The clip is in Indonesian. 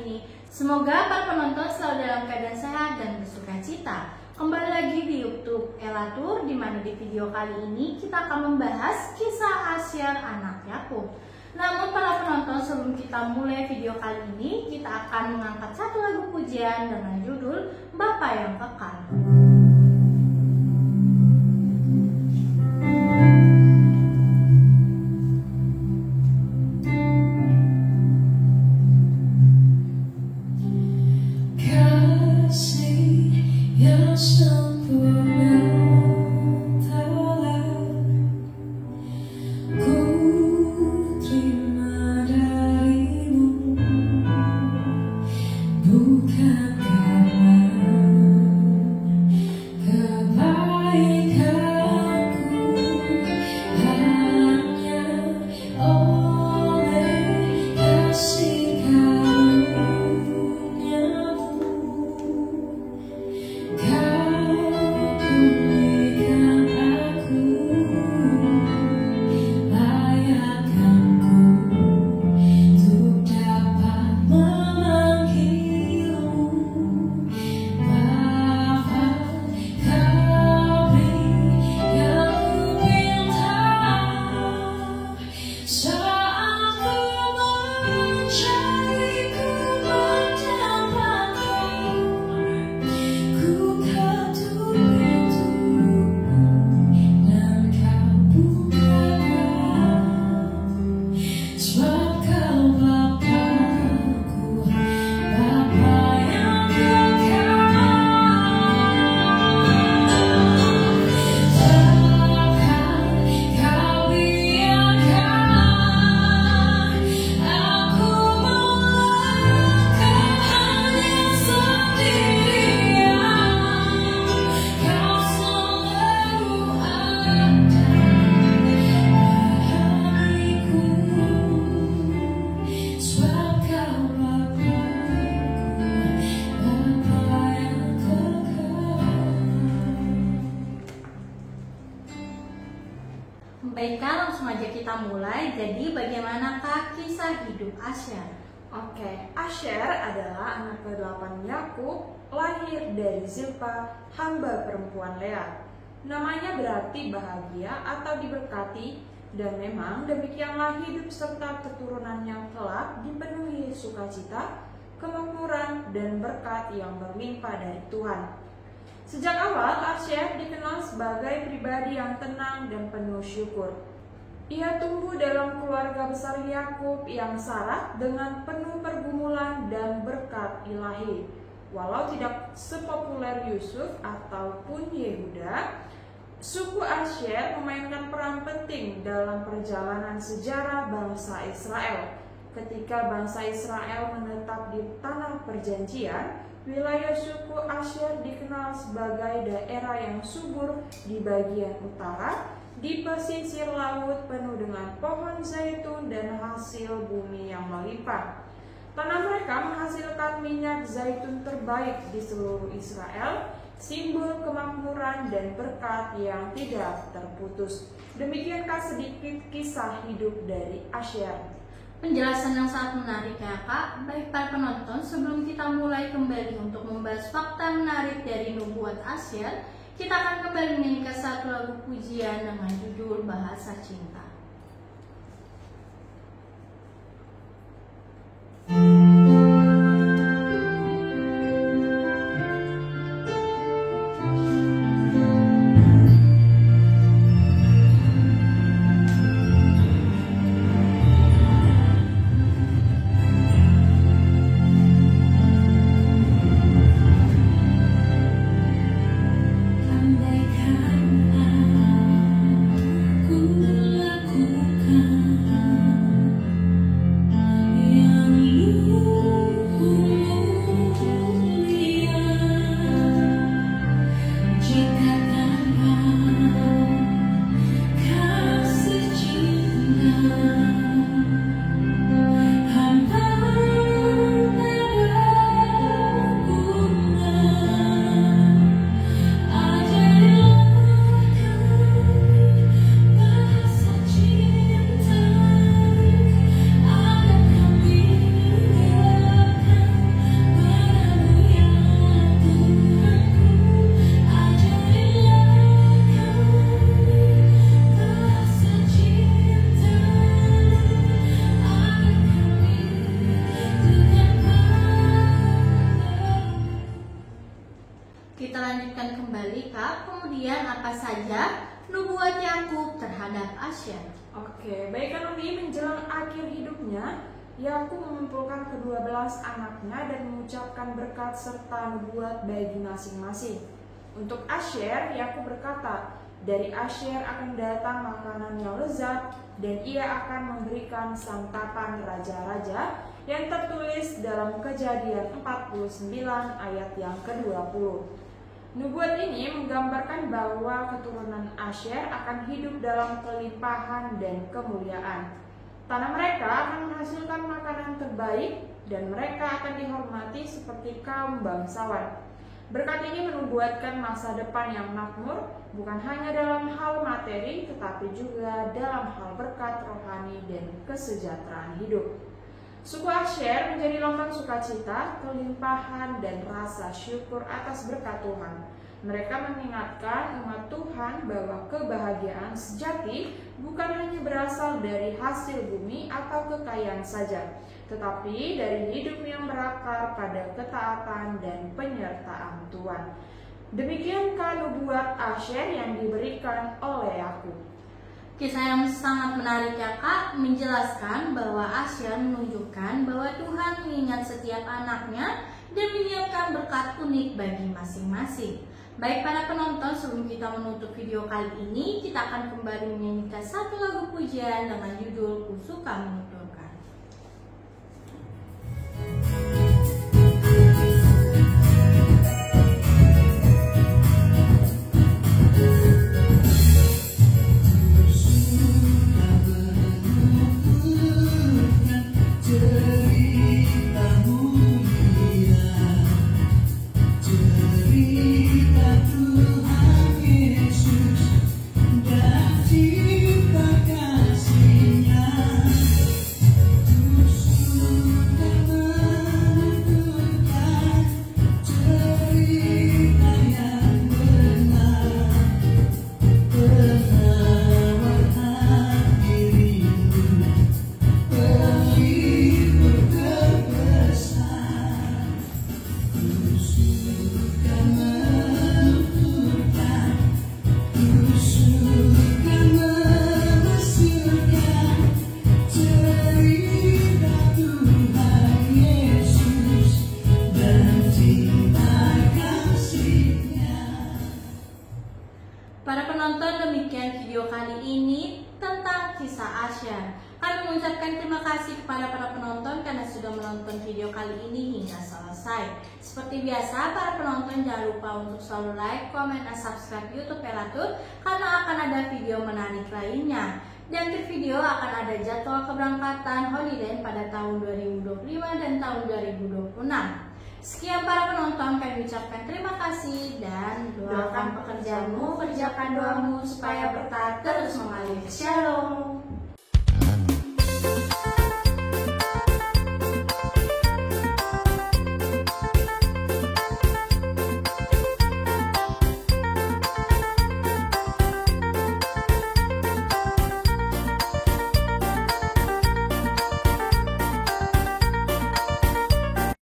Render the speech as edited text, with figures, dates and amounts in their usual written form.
ini. Semoga para penonton selalu dalam keadaan sehat dan bersuka cita. Kembali lagi di YouTube Elatur, di mana di video kali ini kita akan membahas kisah Asyar anak Yakub. Namun para penonton, sebelum kita mulai video kali ini, kita akan mengangkat satu lagu pujian dengan judul Bapa yang Kekal. Baiklah, langsung aja kita mulai. Jadi bagaimanakah kisah hidup Asyar? Oke, Asyar adalah anak ke-8 Yakub, lahir dari Zilpa, hamba perempuan Lea. Namanya berarti bahagia atau diberkati, dan memang demikianlah hidup serta keturunannya kelak dipenuhi sukacita, kemakmuran, dan berkat yang berlimpah dari Tuhan. Sejak awal, Asyar dikenal sebagai pribadi yang tenang dan penuh syukur. Ia tumbuh dalam keluarga besar Yakub yang syarat dengan penuh pergumulan dan berkat ilahi. Walau tidak sepopuler Yusuf ataupun Yehuda, suku Asyar memainkan peran penting dalam perjalanan sejarah bangsa Israel. Ketika bangsa Israel menetap di tanah perjanjian, wilayah suku Asyar dikenal sebagai daerah yang subur di bagian utara, di pesisir laut penuh dengan pohon zaitun dan hasil bumi yang melimpah. Tanah mereka menghasilkan minyak zaitun terbaik di seluruh Israel, simbol kemakmuran dan berkat yang tidak terputus. Demikiankah sedikit kisah hidup dari Asyar? Penjelasan yang sangat menarik ya Kak. Baik para penonton, sebelum kita mulai kembali untuk membahas fakta menarik dari nubuat Asyar, kita akan kembali menyanyikan satu lagu pujian dengan judul Bahasa Cinta. Andaikan aku Kita lanjutkan kembali, Kak. Kemudian apa saja nubuat Yakub terhadap Asher? Oke, baik Kanoni, menjelang akhir hidupnya, Yakub mengumpulkan ke-12 anaknya dan mengucapkan berkat serta nubuat bagi masing-masing. Untuk Asher, Yakub berkata, dari Asher akan datang makanan yang lezat, dan ia akan memberikan santapan raja-raja yang tertulis dalam Kejadian 49 ayat yang ke-20. Nubuat ini menggambarkan bahwa keturunan Asher akan hidup dalam kelimpahan dan kemuliaan. Tanah mereka akan menghasilkan makanan terbaik dan mereka akan dihormati seperti kaum bangsawan. Berkat ini menubuatkan masa depan yang makmur, bukan hanya dalam hal materi, tetapi juga dalam hal berkat rohani dan kesejahteraan hidup. Suku Asher menjadi lambang sukacita, kelimpahan, dan rasa syukur atas berkat Tuhan. Mereka mengingatkan umat Tuhan bahwa kebahagiaan sejati bukan hanya berasal dari hasil bumi atau kekayaan saja, tetapi dari hidup yang berakar pada ketaatan dan penyertaan Tuhan. Demikiankah nubuat Asher yang diberikan oleh Yakub. Kisah yang sangat menarik ya, Kak, menjelaskan bahwa Asher menunjukkan bahwa Tuhan mengingat setiap anaknya dan menyiapkan berkat unik bagi masing-masing. Baik para penonton, sebelum kita menutup video kali ini, kita akan kembali menyanyikan satu lagu pujian dengan judul Ku Suka Menuturkan. Para penonton, demikian video kali ini tentang kisah Asher. Kami mengucapkan terima kasih kepada para penonton karena sudah menonton video kali ini hingga selesai. Seperti biasa, para penonton jangan lupa untuk selalu like, comment, dan subscribe YouTube Elatur karena akan ada video menarik lainnya. Dan di video akan ada jadwal keberangkatan holiday pada tahun 2025 dan tahun 2026. Sekian para penonton, kami ucapkan terima kasih dan doakan pekerjaanmu, kerjakan doamu supaya berkat terus mengalir. Shalom.